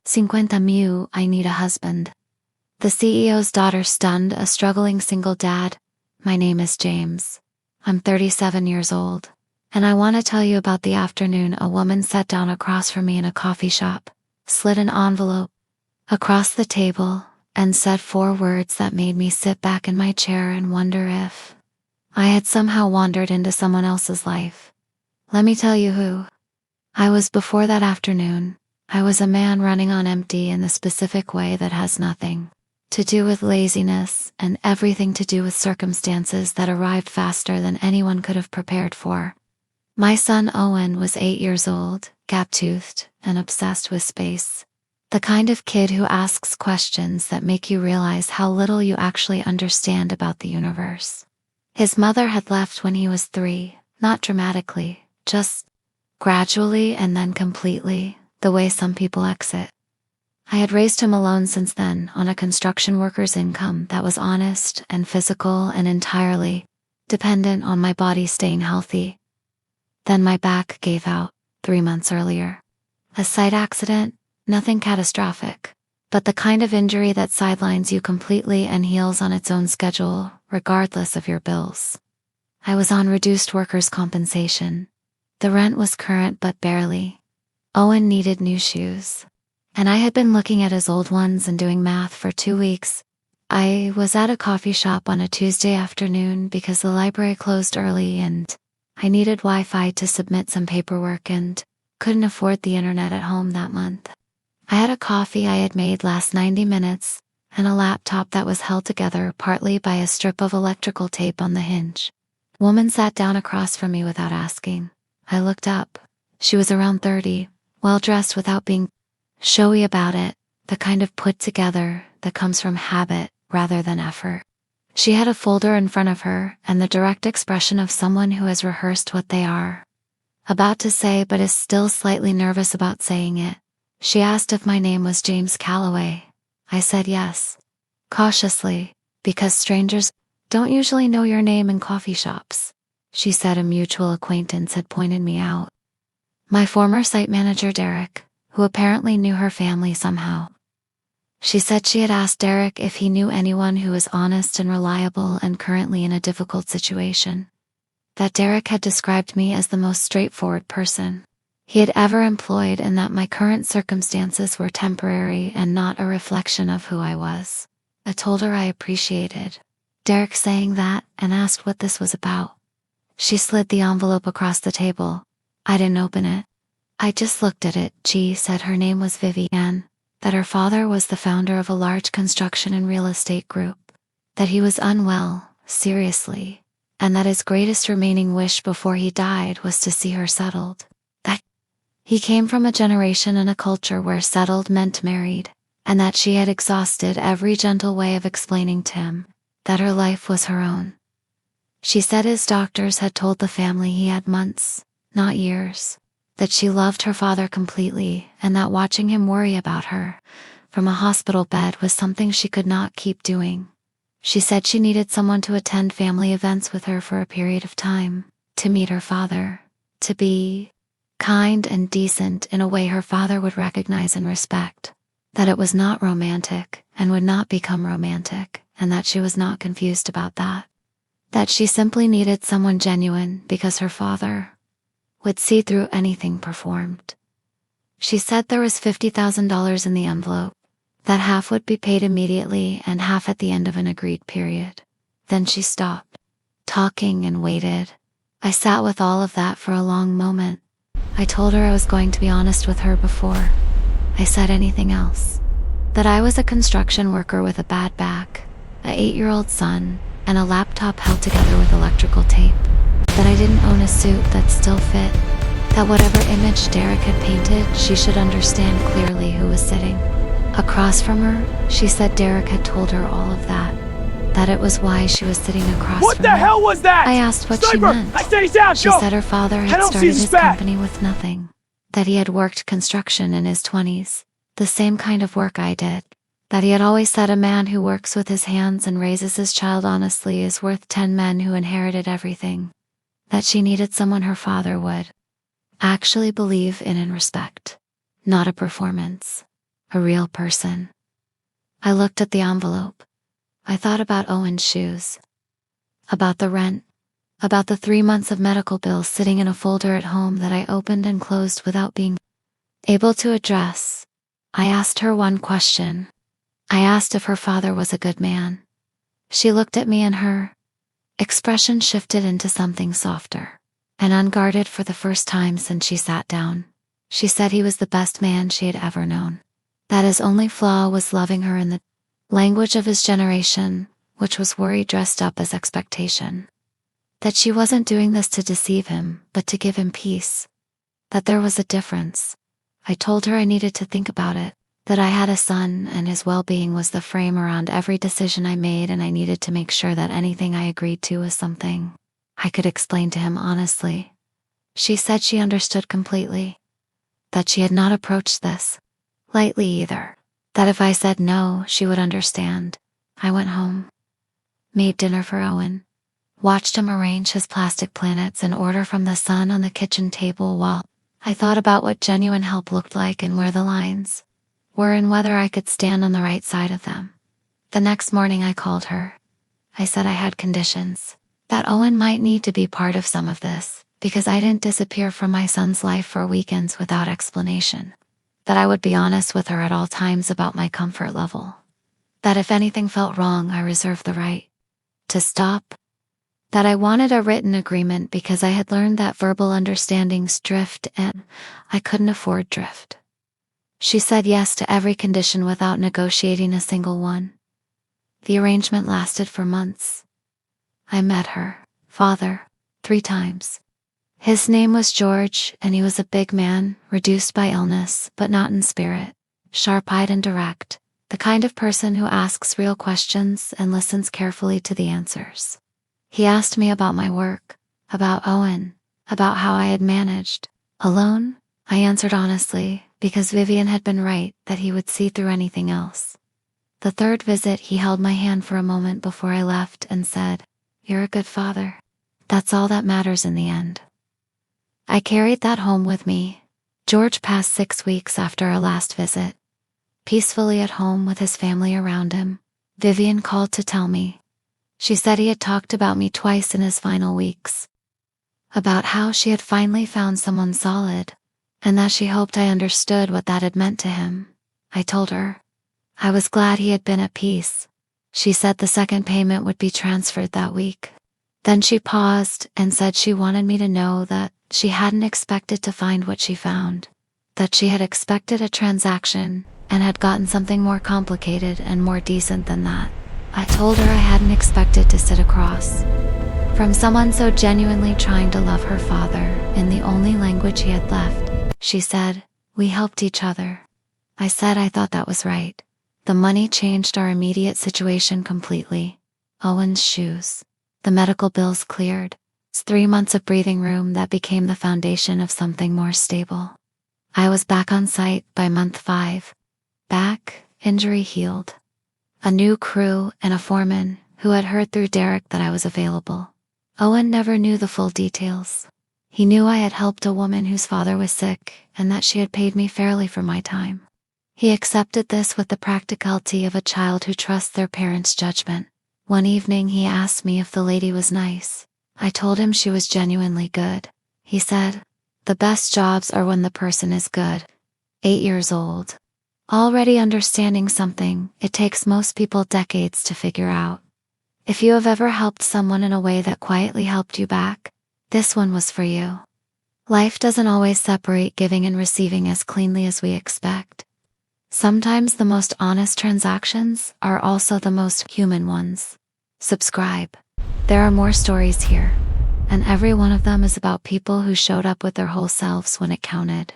50,000, I need a husband. The CEO's daughter stunned a struggling single dad. My name is James. I'm 37 years old. And I want to tell you about the afternoon a woman sat down across from me in a coffee shop, slid an envelope across the table, and said 4 words that made me sit back in my chair and wonder if I had somehow wandered into someone else's life. Let me tell you who I was before that afternoon. I was a man running on empty in the specific way that has nothing to do with laziness and everything to do with circumstances that arrived faster than anyone could have prepared for. My son Owen was 8 years old, gap-toothed, and obsessed with space. The kind of kid who asks questions that make you realize how little you actually understand about the universe. His mother had left when he was 3, not dramatically, just gradually and then completely, the way some people exit. I had raised him alone since then, on a construction worker's income that was honest and physical and entirely dependent on my body staying healthy. Then my back gave out 3 months earlier. A side accident, nothing catastrophic, but the kind of injury that sidelines you completely and heals on its own schedule, regardless of your bills. I was on reduced workers' compensation. The rent was current but barely. Owen needed new shoes. And I had been looking at his old ones and doing math for 2 weeks. I was at a coffee shop on a Tuesday afternoon because the library closed early and I needed Wi-Fi to submit some paperwork and couldn't afford the internet at home that month. I had a coffee I had made last 90 minutes and a laptop that was held together partly by a strip of electrical tape on the hinge. A woman sat down across from me without asking. I looked up. She was around 30, well-dressed without being showy about it, the kind of put together that comes from habit rather than effort. She had a folder in front of her and the direct expression of someone who has rehearsed what they are about to say but is still slightly nervous about saying it. She asked if my name was James Calloway. I said yes, cautiously, because strangers don't usually know your name in coffee shops. She said a mutual acquaintance had pointed me out. My former site manager Derek, who apparently knew her family somehow. She said she had asked Derek if he knew anyone who was honest and reliable and currently in a difficult situation. That Derek had described me as the most straightforward person he had ever employed and that my current circumstances were temporary and not a reflection of who I was. I told her I appreciated Derek saying that and asked what this was about. She slid the envelope across the table. I didn't open it. I just looked at it. She said her name was Vivian, that her father was the founder of a large construction and real estate group, that he was unwell, seriously, and that his greatest remaining wish before he died was to see her settled. That he came from a generation and a culture where settled meant married, and that she had exhausted every gentle way of explaining to him that her life was her own. She said his doctors had told the family he had months, not years, that she loved her father completely and that watching him worry about her from a hospital bed was something she could not keep doing. She said she needed someone to attend family events with her for a period of time, to meet her father, to be kind and decent in a way her father would recognize and respect, that it was not romantic and would not become romantic, and that she was not confused about that. That she simply needed someone genuine because her father would see through anything performed. She said there was $50,000 in the envelope, that half would be paid immediately and half at the end of an agreed period. Then she stopped talking and waited. I sat with all of that for a long moment. I told her I was going to be honest with her before I said anything else. That I was a construction worker with a bad back, an 8-year-old son, and a laptop held together with electrical tape. That I didn't own a suit that still fit. That whatever image Derek had painted, she should understand clearly who was sitting across from her. She said Derek had told her all of that. That it was why she was sitting across from her. What the hell was that? I asked what Sniper! she meant. I said he's out! She Go! said her father had started his company with nothing. That he had worked construction in his 20s. The same kind of work I did. That he had always said a man who works with his hands and raises his child honestly is worth 10 men who inherited everything. That she needed someone her father would actually believe in and respect, not a performance. a real person. I looked at the envelope. I thought about Owen's shoes, about the rent, about the 3 months of medical bills sitting in a folder at home that I opened and closed without being able to address. I asked her one question. I asked if her father was a good man. She looked at me and her expression shifted into something softer and unguarded for the first time since she sat down. She said he was the best man she had ever known, that his only flaw was loving her in the language of his generation, which was worry dressed up as expectation. That she wasn't doing this to deceive him, but to give him peace. That there was a difference. I told her I needed to think about it, that I had a son and his well-being was the frame around every decision I made, and I needed to make sure that anything I agreed to was something I could explain to him honestly. She said she understood completely, that she had not approached this lightly either, that if I said no, she would understand. I went home, made dinner for Owen, watched him arrange his plastic planets and order from the sun on the kitchen table while I thought about what genuine help looked like and where the lines were and whether I could stand on the right side of them. The next morning I called her. I said I had conditions, that Owen might need to be part of some of this, because I didn't disappear from my son's life for weekends without explanation. That I would be honest with her at all times about my comfort level. That if anything felt wrong, I reserved the right to stop. That I wanted a written agreement because I had learned that verbal understandings drift and I couldn't afford drift. She said yes to every condition without negotiating a single one. The arrangement lasted for months. I met her father 3 times. His name was George, and he was a big man, reduced by illness, but not in spirit, sharp-eyed and direct, the kind of person who asks real questions and listens carefully to the answers. He asked me about my work, about Owen, about how I had managed. Alone? I answered honestly, because Vivian had been right that he would see through anything else. The 3rd visit, he held my hand for a moment before I left and said, "You're a good father. That's all that matters in the end." I carried that home with me. George passed 6 weeks after our last visit. Peacefully at home with his family around him, Vivian called to tell me. She said he had talked about me twice in his final weeks. About how she had finally found someone solid, and that she hoped I understood what that had meant to him. I told her I was glad he had been at peace. She said the 2nd payment would be transferred that week. Then she paused and said she wanted me to know that she hadn't expected to find what she found, that she had expected a transaction and had gotten something more complicated and more decent than that. I told her I hadn't expected to sit across from someone so genuinely trying to love her father in the only language he had left. She said, "We helped each other." I said I thought that was right. The money changed our immediate situation completely. Owen's shoes. The medical bills cleared. It's 3 months of breathing room that became the foundation of something more stable. I was back on site by month 5. Back, injury healed. A new crew and a foreman who had heard through Derek that I was available. Owen never knew the full details. He knew I had helped a woman whose father was sick and that she had paid me fairly for my time. He accepted this with the practicality of a child who trusts their parents' judgment. One evening he asked me if the lady was nice. I told him she was genuinely good. He said, "The best jobs are when the person is good." 8 years old. Already understanding something it takes most people decades to figure out. If you have ever helped someone in a way that quietly helped you back, this one was for you. Life doesn't always separate giving and receiving as cleanly as we expect. Sometimes the most honest transactions are also the most human ones. Subscribe. There are more stories here, and every one of them is about people who showed up with their whole selves when it counted.